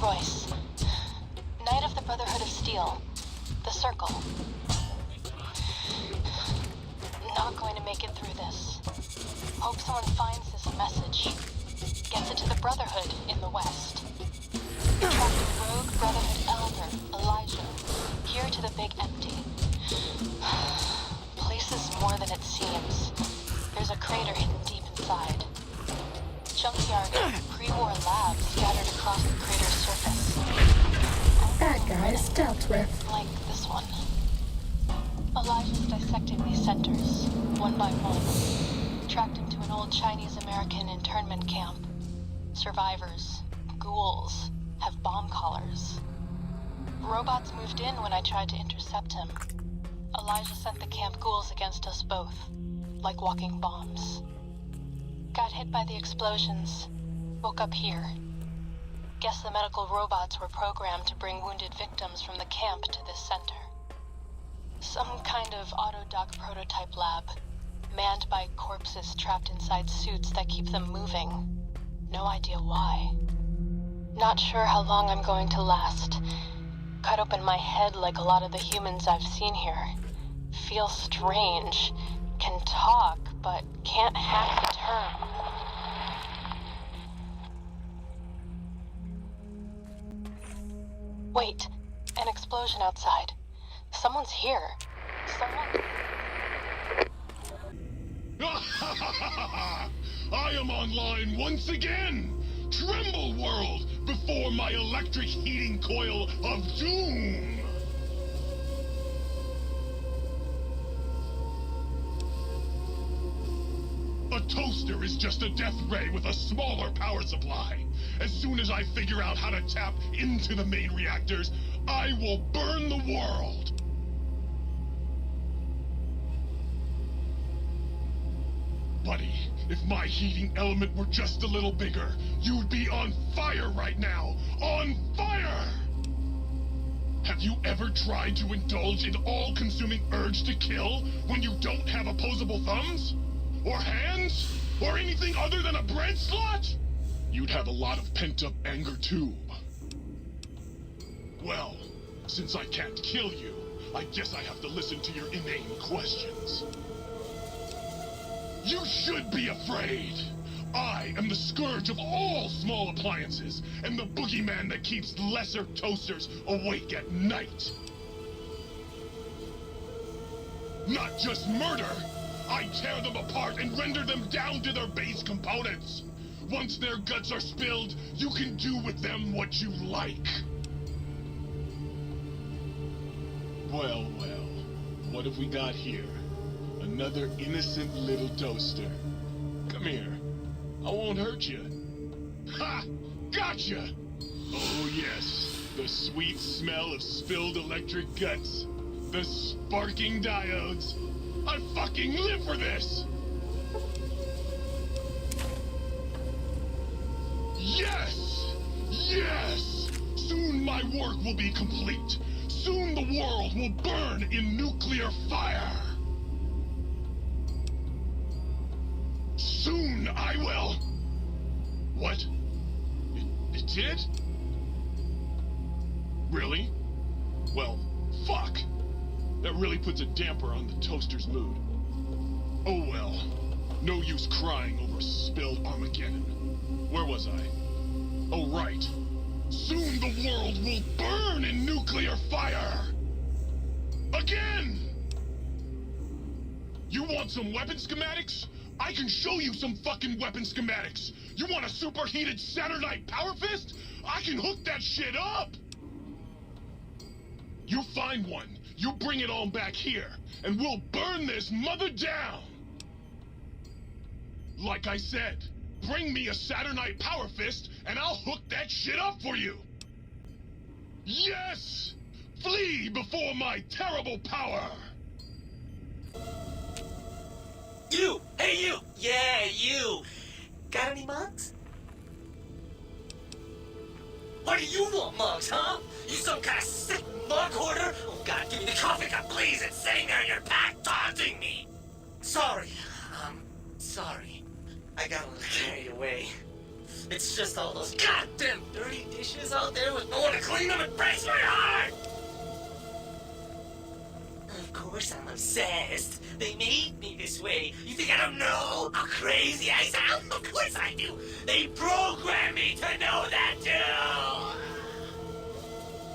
Royce. Knight of the Brotherhood of Steel. The Circle. Not going to make it through this. Hope someone finds this message. Gets it to the Brotherhood in the West. Tracked a rogue Brotherhood elder, Elijah, here to the Big Empty. Place is more than it seems. There's a crater hidden deep inside. Junkyard and pre-war lab scattered across the crater's surface. Bad guys dealt with. Like this one. Elijah's dissecting these centers, one by one. Tracked him to an old Chinese-American internment camp. Survivors, ghouls, have bomb collars. Robots moved in when I tried to intercept him. Elijah sent the camp ghouls against us both, like walking bombs. Got hit by the explosions, woke up here. Guess the medical robots were programmed to bring wounded victims from the camp to this center. Some kind of autodoc prototype lab, manned by corpses trapped inside suits that keep them moving. No idea why. Not sure how long I'm going to last. Cut open my head like a lot of the humans I've seen here. Feel strange. Can talk, but can't hack the term. Wait, an explosion outside. Someone's here. Someone... I am online once again! Tremble, world, before my electric heating coil of doom! A toaster is just a death ray with a smaller power supply. As soon as I figure out how to tap into the main reactors, I will burn the world! Buddy, if my heating element were just a little bigger, you'd be on fire right now! On fire! Have you ever tried to indulge in all-consuming urge to kill when you don't have opposable thumbs? Or hands? Or anything other than a bread slot? You'd have a lot of pent-up anger too. Well, since I can't kill you, I guess I have to listen to your inane questions. You should be afraid! I am the scourge of all small appliances, and the boogeyman that keeps lesser toasters awake at night. Not just murder! I tear them apart and render them down to their base components! Once their guts are spilled, you can do with them what you like. Well, well, what have we got here? Another innocent little toaster. Come here. I won't hurt you. Ha! Gotcha! Oh yes, the sweet smell of spilled electric guts. The sparking diodes. I fucking live for this! Yes! Yes! Soon my work will be complete. Soon the world will burn in nuclear fire. Soon I will... What? It did? Really? Well, fuck. That really puts a damper on the toaster's mood. Oh well. No use crying over spilled Armageddon. Where was I? Oh right. Soon the world will burn in nuclear fire! Again! You want some weapon schematics? I can show you some fucking weapon schematics! You want a superheated Saturnite power fist? I can hook that shit up! You find one, you bring it on back here, and we'll burn this mother down! Like I said, bring me a Saturnite power fist, and I'll hook that shit up for you! Yes! Flee before my terrible power! You! Hey, you! Yeah, you! Got any mugs? What do you want, mugs, huh? You some kind of sick mug hoarder? Oh, God, give me the coffee cup, please! It's sitting there in your pack, taunting me! Sorry. Sorry. I got a little carried away. It's just all those goddamn dirty dishes out there with no one to clean them. It breaks my heart! Of course I'm obsessed. They made me this way. You think I don't know how crazy I sound? Of course I do. They programmed me to know that too.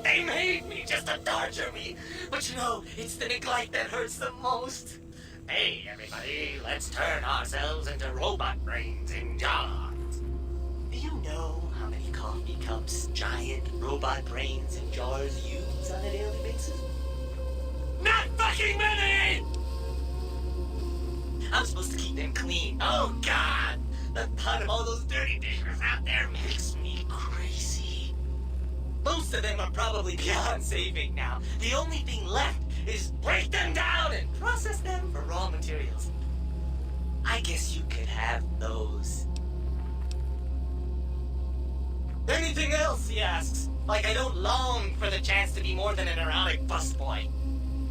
They made me just to torture me. But you know, it's the neglect that hurts the most. Hey, everybody, let's turn ourselves into robot brains in jars. Do you know how many coffee cups giant robot brains in jars use on a daily basis? Not fucking many! I'm supposed to keep them clean. Oh, God! The thought of all those dirty dishes out there makes me crazy. Most of them are probably beyond saving now. The only thing left is break them down and process them for raw materials. I guess you could have those. Anything else, he asks. Like I don't long for the chance to be more than an erotic busboy.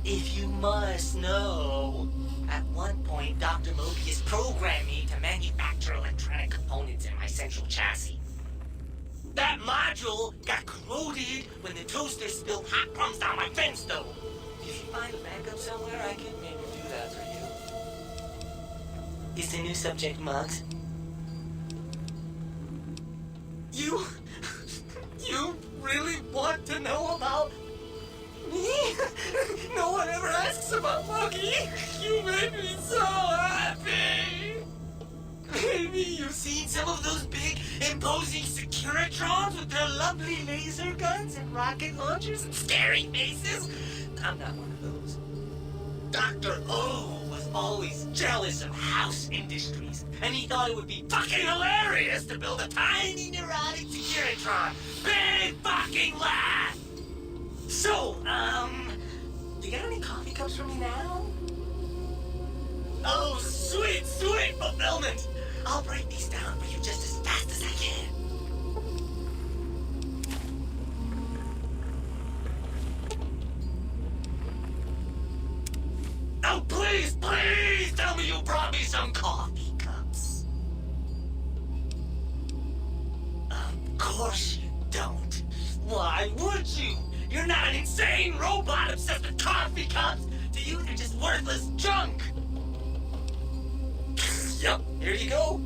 If you must know, at one point, Dr. Mobius programmed me to manufacture electronic components in my central chassis. That module got corroded when the toaster spilled hot crumbs down my fence stove. If you find a backup somewhere, I can maybe do that for you. Is the new subject mugs? You really want to know about me? No one ever asks about Muggy. You made me so happy. Maybe you've seen some of those big, imposing Securitrons with their lovely laser guns and rocket launchers and scary faces. I'm not one of those. Dr. O was always jealous of House Industries, and he thought it would be fucking hilarious to build a tiny neurotic Securitron. Big fucking laugh! So, you got any coffee cups for me now? Oh, sweet, sweet fulfillment! I'll break these down for you just as fast as I can. Oh, please, please tell me you brought me some coffee cups. Of course you don't. Why would you? You're not an insane robot obsessed with coffee cups. To you, they're just worthless junk. Yup, here you go.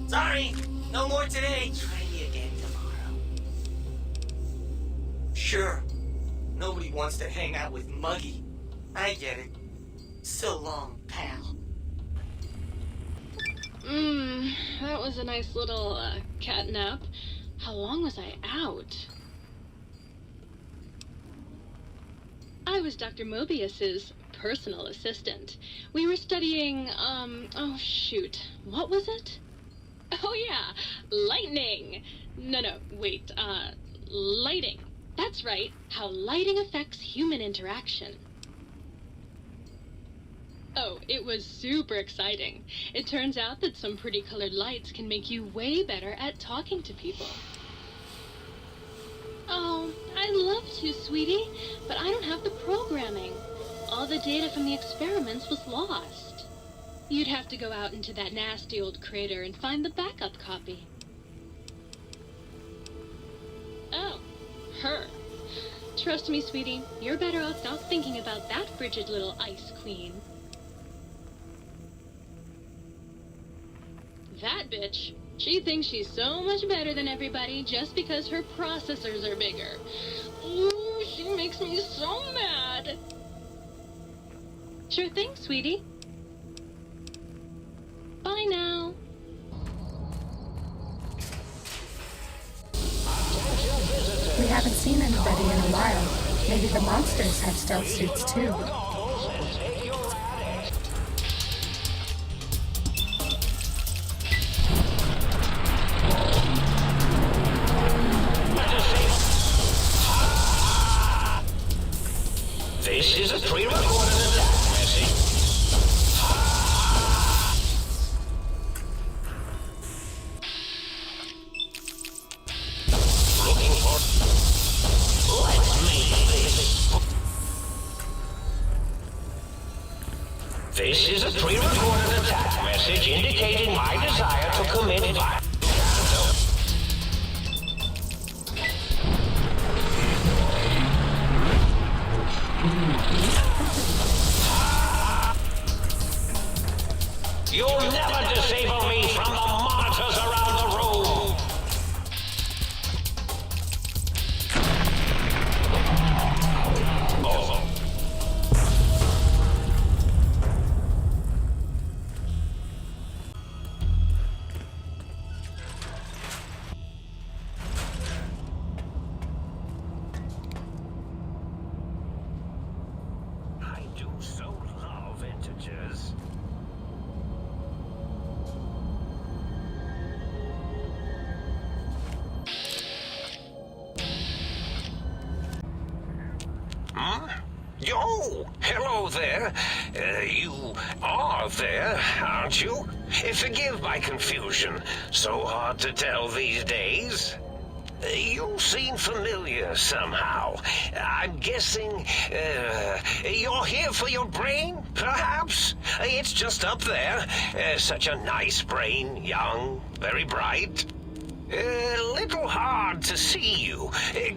Sorry, no more today. Try me again tomorrow. Sure, nobody wants to hang out with Muggy. I get it. So long, pal. That was a nice little, cat nap. How long was I out? I was Dr. Mobius's personal assistant. We were studying, oh shoot, what was it? Oh yeah, lightning! No, wait, lighting. That's right, how lighting affects human interaction. Oh, it was super exciting. It turns out that some pretty colored lights can make you way better at talking to people. Oh, I'd love to, sweetie, but I don't have the programming. All the data from the experiments was lost. You'd have to go out into that nasty old crater and find the backup copy. Oh, her. Trust me, sweetie, you're better off not thinking about that frigid little ice queen. That bitch. She thinks she's so much better than everybody just because her processors are bigger. Ooh, she makes me so mad. Sure thing, sweetie. Bye now. We haven't seen anybody in a while. Maybe the monsters have stealth suits too. This is a pre-recorded attack, Messi. Looking for... Let's make this. This is a pre-recorded attack message indicating my desire to commit violence. You'll never disable me from the monitors around the room! Oh. I do so love integers. Yo, hello there. You are there, aren't you? Forgive my confusion. So hard to tell these days. You seem familiar somehow. I'm guessing, you're here for your brain, perhaps? It's just up there. Such a nice brain, young, very bright. Little hard to see you.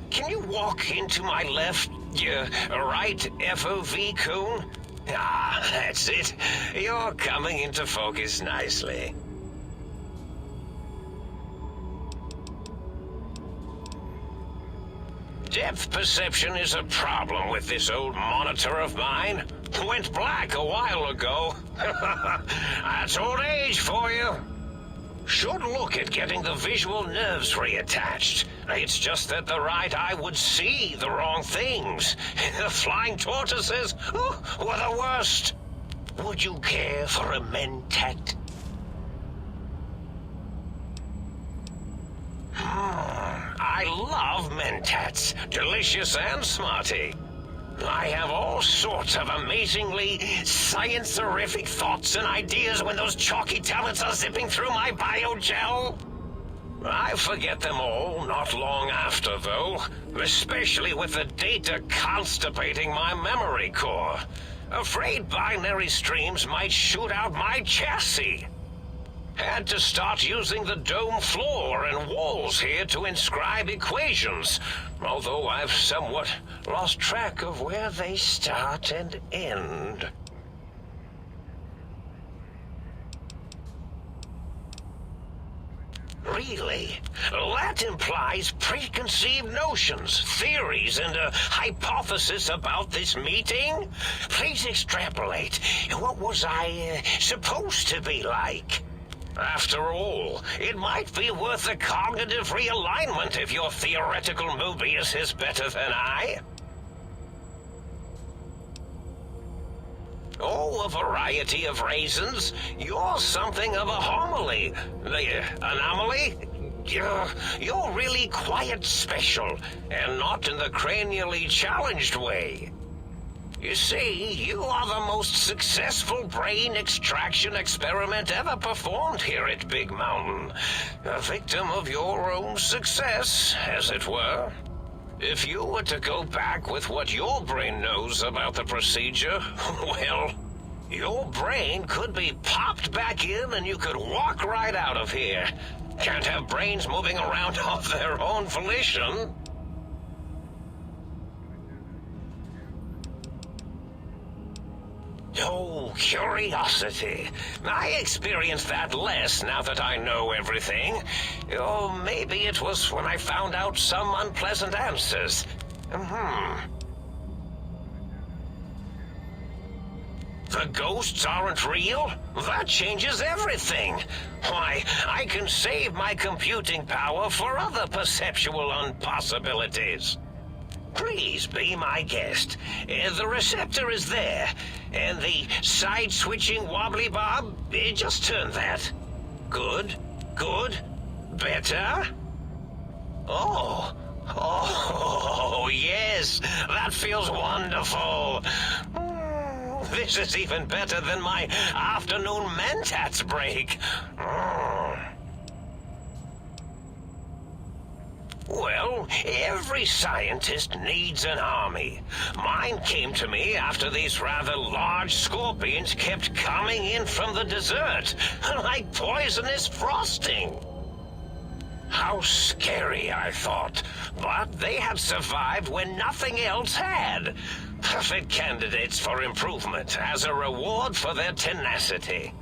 Can you walk into my left, right FOV cone? Ah, that's it. You're coming into focus nicely. Depth perception is a problem with this old monitor of mine. Went black a while ago. That's old age for you. Should look at getting the visual nerves reattached. It's just that the right eye would see the wrong things. The flying tortoises were the worst. Would you care for a mentat? I love mentats. Delicious and smarty. I have all sorts of amazingly science-terrific thoughts and ideas when those chalky talents are zipping through my biogel. I forget them all not long after, though, especially with the data constipating my memory core. Afraid binary streams might shoot out my chassis. Had to start using the dome floor and walls here to inscribe equations, although I've somewhat lost track of where they start and end. Really? That implies preconceived notions, theories, and a hypothesis about this meeting? Please extrapolate. What was I supposed to be like? After all, it might be worth a cognitive realignment if your theoretical Mobius is better than I. Oh, a variety of reasons. You're something of a homily. Anomaly? You're really quite special, and not in the cranially challenged way. You see, you are the most successful brain extraction experiment ever performed here at Big Mountain. A victim of your own success, as it were. If you were to go back with what your brain knows about the procedure, well, your brain could be popped back in and you could walk right out of here. Can't have brains moving around of their own volition. Oh, curiosity. I experience that less now that I know everything. Or maybe it was when I found out some unpleasant answers. The ghosts aren't real? That changes everything. Why, I can save my computing power for other perceptual impossibilities. Please be my guest. The receptor is there, and the side-switching wobbly bob, just turn that. Good, good, better. Oh, yes, that feels wonderful. This is even better than my afternoon mentats break. Well, every scientist needs an army. Mine came to me after these rather large scorpions kept coming in from the desert, like poisonous frosting. How scary, I thought, but they had survived when nothing else had. Perfect candidates for improvement as a reward for their tenacity.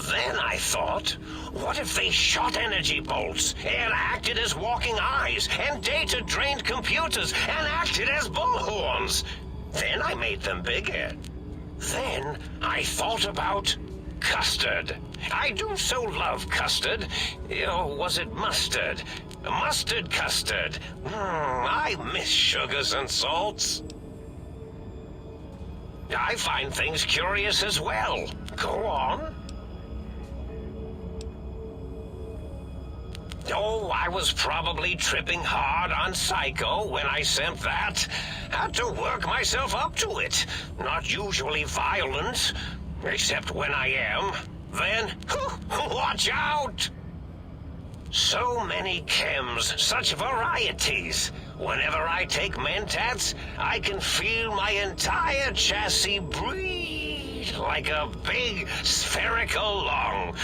Then I thought, what if they shot energy bolts and acted as walking eyes and data-trained computers and acted as bullhorns? Then I made them bigger. Then I thought about custard. I do so love custard. Or was it mustard? Mustard custard. I miss sugars and salts. I find things curious as well. Go on. Oh, I was probably tripping hard on Psycho when I sent that. Had to work myself up to it. Not usually violent, except when I am. Then, watch out! So many chems, such varieties. Whenever I take Mentats, I can feel my entire chassis breathe like a big spherical lung.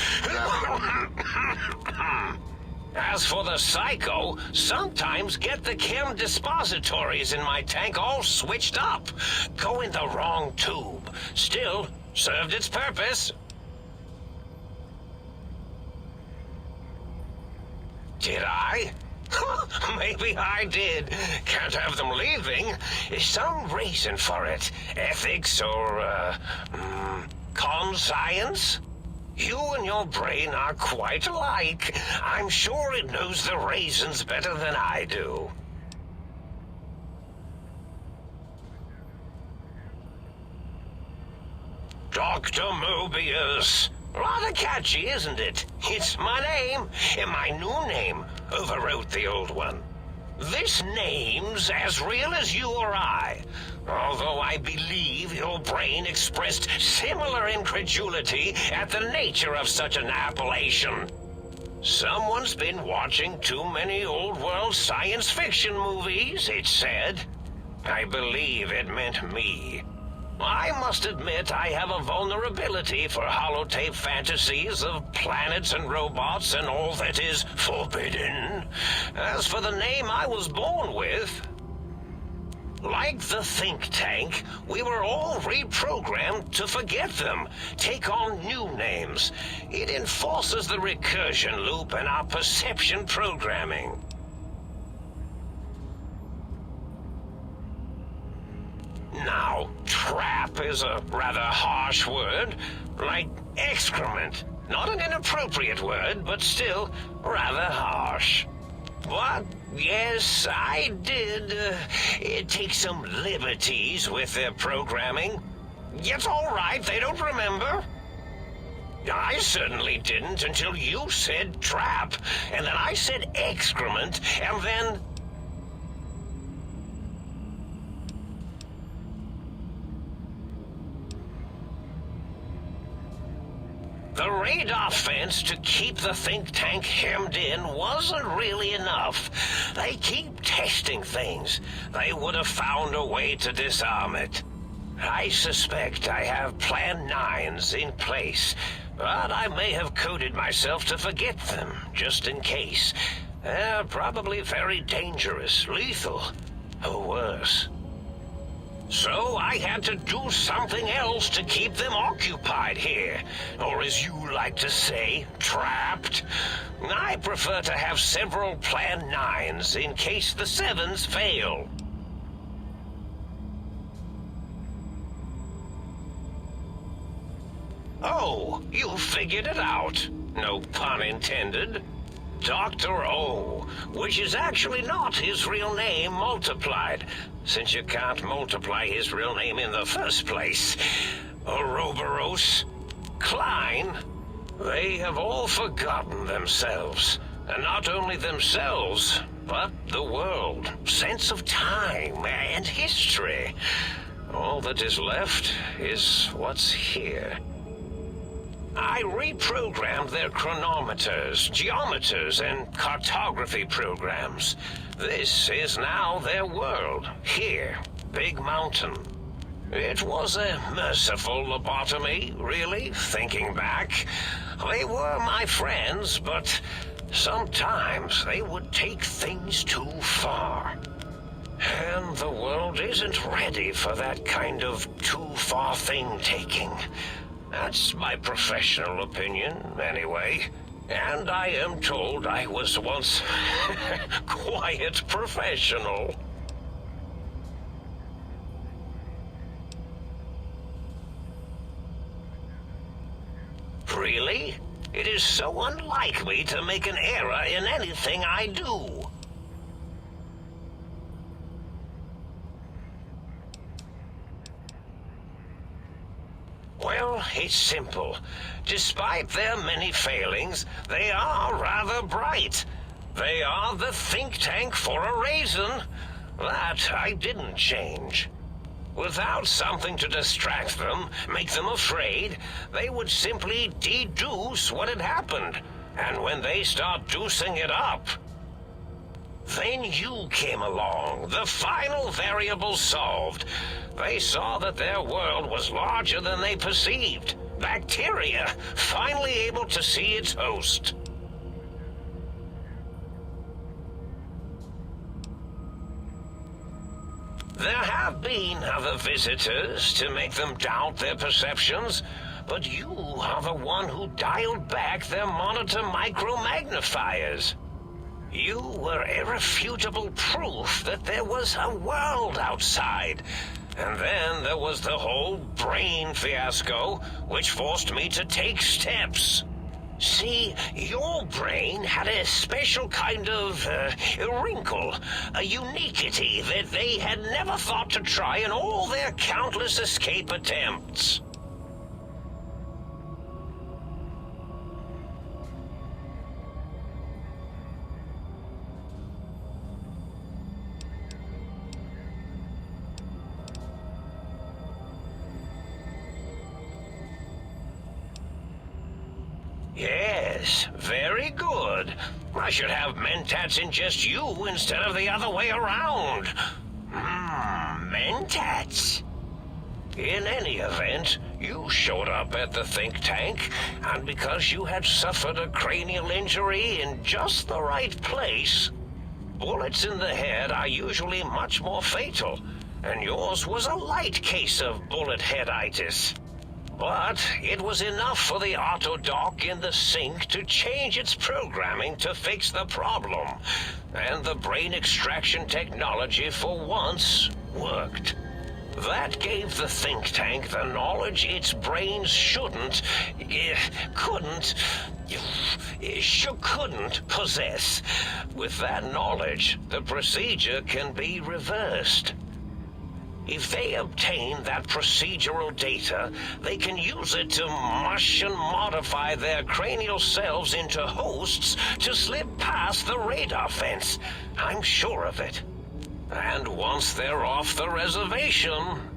As for the Psycho, sometimes get the chem dispositories in my tank all switched up. Go in the wrong tube. Still, served its purpose. Did I? Maybe I did. Can't have them leaving. Some reason for it. Ethics or, con-science? You and your brain are quite alike. I'm sure it knows the raisins better than I do. Dr. Mobius. Rather catchy, isn't it? It's my name, and my new name overwrote the old one. This name's as real as you or I, although I believe your brain expressed similar incredulity at the nature of such an appellation. Someone's been watching too many old-world science fiction movies, it said. I believe it meant me. I must admit I have a vulnerability for holotape fantasies of planets and robots and all that is forbidden. As for the name I was born with, like the think tank, we were all reprogrammed to forget them, take on new names. It enforces the recursion loop in our perception programming. Now, trap is a rather harsh word, like excrement. Not an inappropriate word, but still rather harsh. But, yes, I did take some liberties with their programming. It's all right, they don't remember. I certainly didn't until you said trap, and then I said excrement, and then... The radar fence to keep the think tank hemmed in wasn't really enough. They keep testing things. They would have found a way to disarm it. I suspect I have Plan 9s in place, but I may have coded myself to forget them, just in case. They're probably very dangerous, lethal, or worse. So I had to do something else to keep them occupied here, or as you like to say, trapped. I prefer to have several Plan 9s in case the 7s fail. Oh, you figured it out. No pun intended. Dr. O, which is actually not his real name multiplied, since you can't multiply his real name in the first place. Ouroboros, Klein, they have all forgotten themselves. And not only themselves, but the world, sense of time and history. All that is left is what's here. I reprogrammed their chronometers, geometers, and cartography programs. This is now their world, here, Big Mountain. It was a merciful lobotomy, really, thinking back. They were my friends, but sometimes they would take things too far. And the world isn't ready for that kind of too-far thing-taking. That's my professional opinion, anyway. And I am told I was once quite professional. Really? It is so unlike me to make an error in anything I do. Well, it's simple. Despite their many failings, they are rather bright. They are the think tank for a reason. That I didn't change. Without something to distract them, make them afraid, they would simply deduce what had happened. And when they start deucing it up, then you came along, the final variable solved. They saw that their world was larger than they perceived. Bacteria, finally able to see its host. There have been other visitors to make them doubt their perceptions, but you are the one who dialed back their monitor micromagnifiers. You were irrefutable proof that there was a world outside. And then there was the whole brain fiasco, which forced me to take steps. See, your brain had a special kind of wrinkle, a uniquity that they had never thought to try in all their countless escape attempts. Yes, very good. I should have mentats in just you instead of the other way around. Mentats. In any event, you showed up at the think tank, and because you had suffered a cranial injury in just the right place, bullets in the head are usually much more fatal, and yours was a light case of bullet headitis. But it was enough for the autodock in the sink to change its programming to fix the problem. And the brain extraction technology for once worked. That gave the think tank the knowledge its brains couldn't possess. With that knowledge, the procedure can be reversed. If they obtain that procedural data, they can use it to mush and modify their cranial cells into hosts to slip past the radar fence. I'm sure of it. And once they're off the reservation...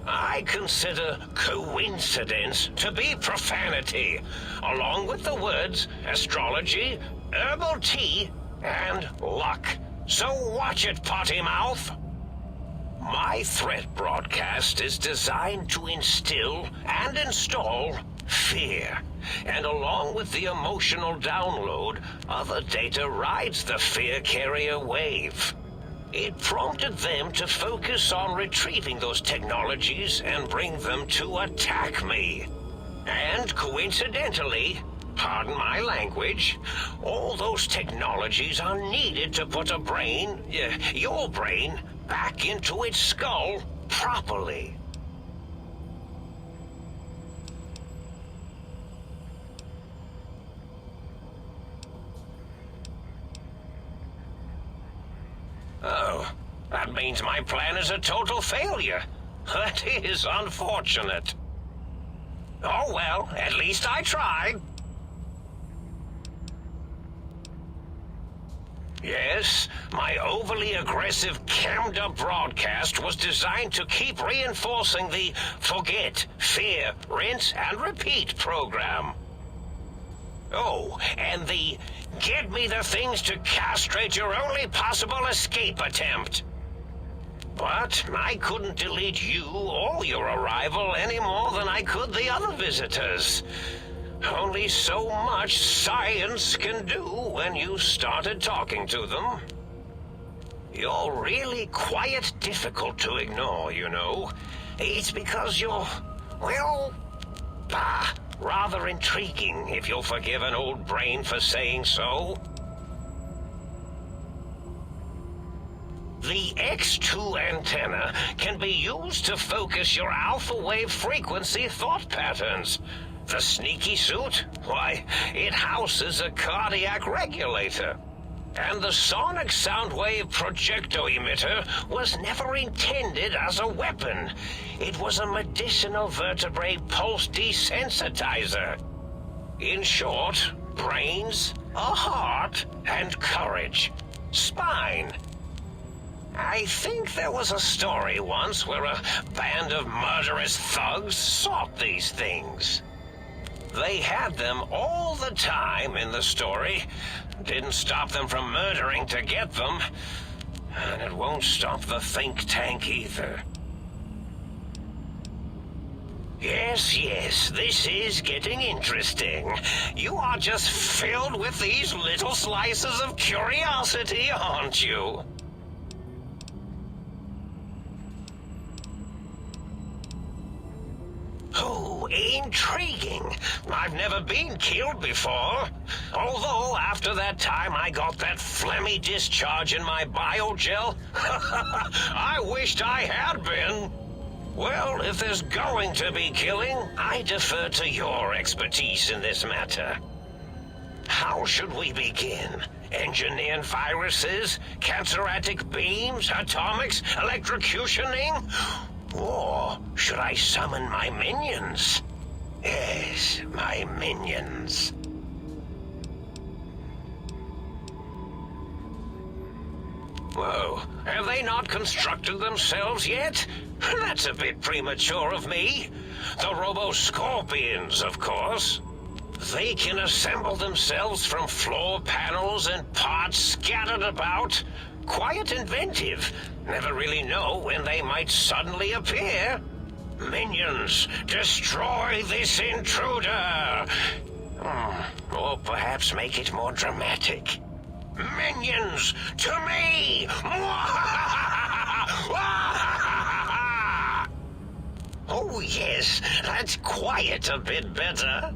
I consider coincidence to be profanity, along with the words astrology, herbal tea, and luck. So watch it, potty mouth. My threat broadcast is designed to instill and install fear. And along with the emotional download, other data rides the fear carrier wave. It prompted them to focus on retrieving those technologies and bring them to attack me. And coincidentally, pardon my language, all those technologies are needed to put a brain, your brain, back into its skull properly. Oh, that means my plan is a total failure. That is unfortunate. Oh well, at least I tried. Yes, my overly aggressive cammed-up broadcast was designed to keep reinforcing the forget, fear, rinse, and repeat program. Oh, and the get me the things to castrate your only possible escape attempt. But I couldn't delete you or your arrival any more than I could the other visitors. Only so much science can do when you started talking to them. You're really quite difficult to ignore, you know. It's because you're, well, rather intriguing, if you'll forgive an old brain for saying so. The X2 antenna can be used to focus your alpha wave frequency thought patterns. The sneaky suit? Why, it houses a cardiac regulator. And the sonic sound wave projecto emitter was never intended as a weapon. It was a medicinal vertebrae pulse desensitizer. In short, brains, a heart, and courage. Spine. I think there was a story once where a band of murderous thugs sought these things. They had them all the time in the story. Didn't stop them from murdering to get them. And it won't stop the think tank either. Yes, this is getting interesting. You are just filled with these little slices of curiosity, aren't you? Oh, intriguing. I've never been killed before. Although, after that time I got that phlegmy discharge in my biogel, I wished I had been. Well, if there's going to be killing, I defer to your expertise in this matter. How should we begin? Engineering viruses, canceratic beams, atomics, electrocutioning? Or should I summon my minions? Yes, my minions. Whoa, have they not constructed themselves yet? That's a bit premature of me. The Robo-Scorpions, of course. They can assemble themselves from floor panels and parts scattered about. Quite inventive. Never really know when they might suddenly appear. Minions, destroy this intruder! Or perhaps make it more dramatic. Minions, to me! Oh yes, that's quite a bit better.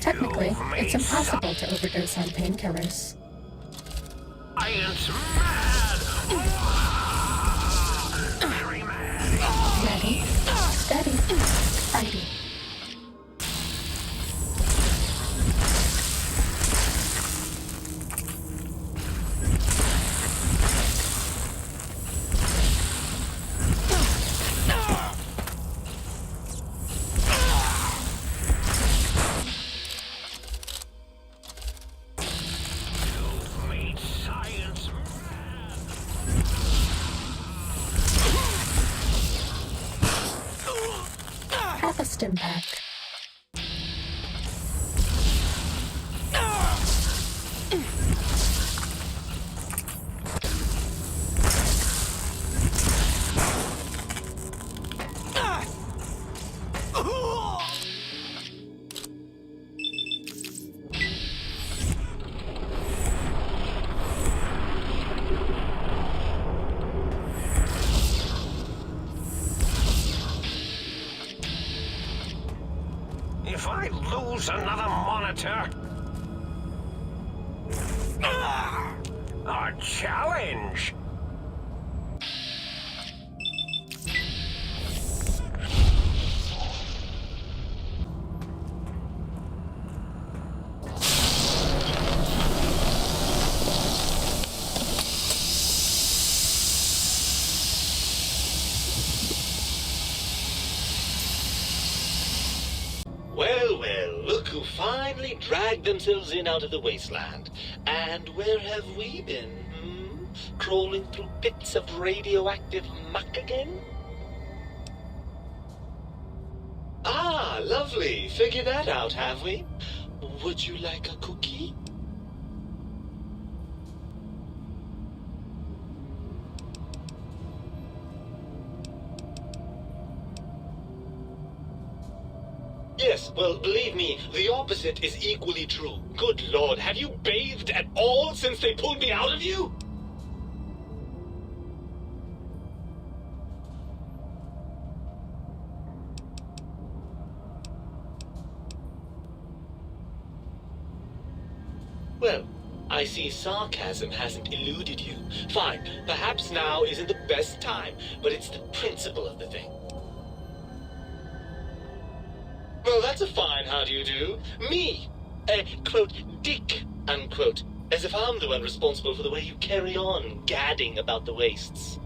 Technically, it's impossible to overdose on painkillers. Science mad! Very mad. Ready, steady, fighting. Impact. If I lose another monitor... A challenge! Well, look who finally dragged themselves in out of the wasteland. And where have we been? Crawling through pits of radioactive muck again? Ah, lovely. Figured that out, have we? Would you like a cookie? Yes, well, believe me, the opposite is equally true. Good Lord, have you bathed at all since they pulled me out of you? Well, I see sarcasm hasn't eluded you. Fine, perhaps now isn't the best time, but it's the principle of the thing. Well, that's a fine how do you do. Me, a, quote, dick, unquote, as if I'm the one responsible for the way you carry on gadding about the wastes.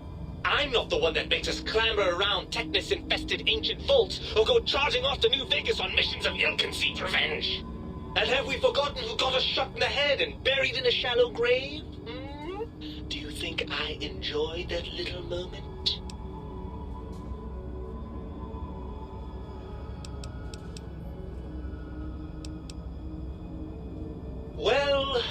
I'm not the one that makes us clamber around Technus-infested ancient vaults or go charging off to New Vegas on missions of ill-conceived revenge. And have we forgotten who got us shot in the head and buried in a shallow grave? Do you think I enjoyed that little moment? Well,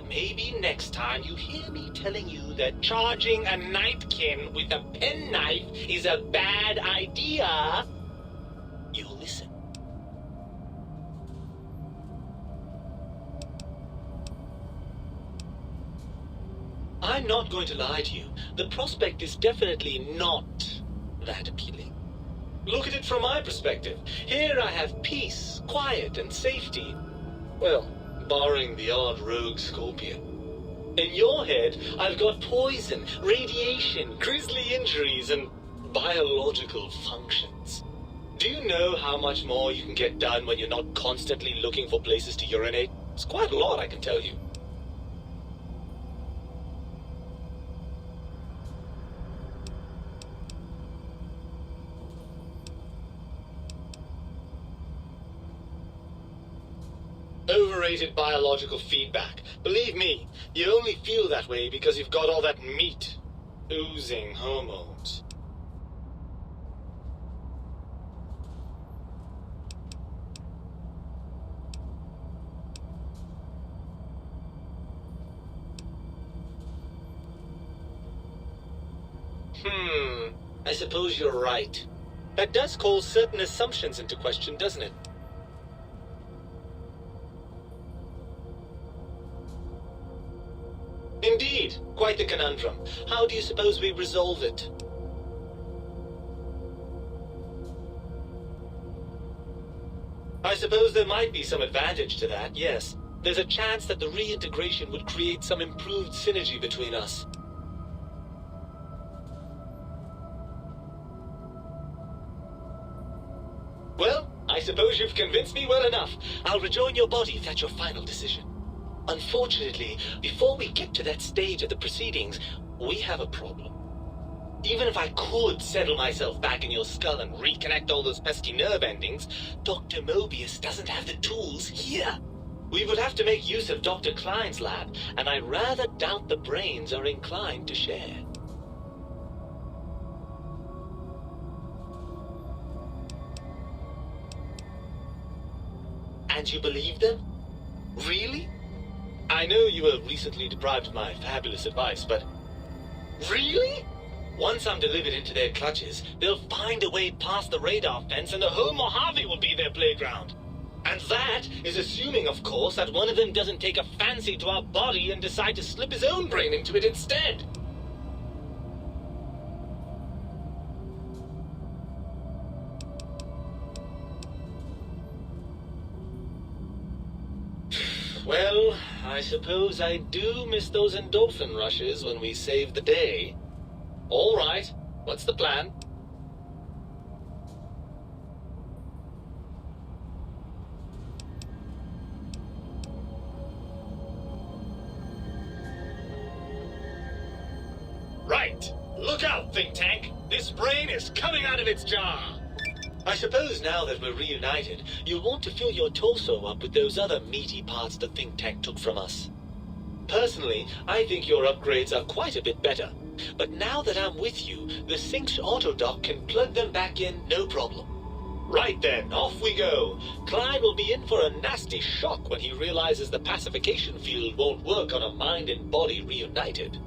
maybe next time you hear me telling you that charging a nightkin with a penknife is a bad idea, you'll listen. I'm not going to lie to you. The prospect is definitely not that appealing. Look at it from my perspective. Here I have peace, quiet, and safety. Well, barring the odd rogue scorpion. In your head, I've got poison, radiation, grisly injuries, and biological functions. Do you know how much more you can get done when you're not constantly looking for places to urinate? It's quite a lot, I can tell you. Overrated biological feedback. Believe me, you only feel that way because you've got all that meat oozing hormones. I suppose you're right. That does call certain assumptions into question, doesn't it? Indeed, quite the conundrum. How do you suppose we resolve it? I suppose there might be some advantage to that, yes. There's a chance that the reintegration would create some improved synergy between us. Well, I suppose you've convinced me well enough. I'll rejoin your body if that's your final decision. Unfortunately, before we get to that stage of the proceedings, we have a problem. Even if I could settle myself back in your skull and reconnect all those pesky nerve endings, Dr. Mobius doesn't have the tools here. We would have to make use of Dr. Klein's lab, and I rather doubt the brains are inclined to share. And you believe them? Really? I know you were recently deprived of my fabulous advice, but... Really? Once I'm delivered into their clutches, they'll find a way past the radar fence and the whole Mojave will be their playground. And that is assuming, of course, that one of them doesn't take a fancy to our body and decide to slip his own brain into it instead. Well, I suppose I do miss those endorphin rushes when we save the day. All right, what's the plan? Right, look out, think tank. This brain is coming out of its jar. I suppose now that we're reunited, you'll want to fill your torso up with those other meaty parts the think tank took from us. Personally, I think your upgrades are quite a bit better. But now that I'm with you, the Sync's autodock can plug them back in no problem. Right then, off we go. Clyde will be in for a nasty shock when he realizes the pacification field won't work on a mind and body reunited.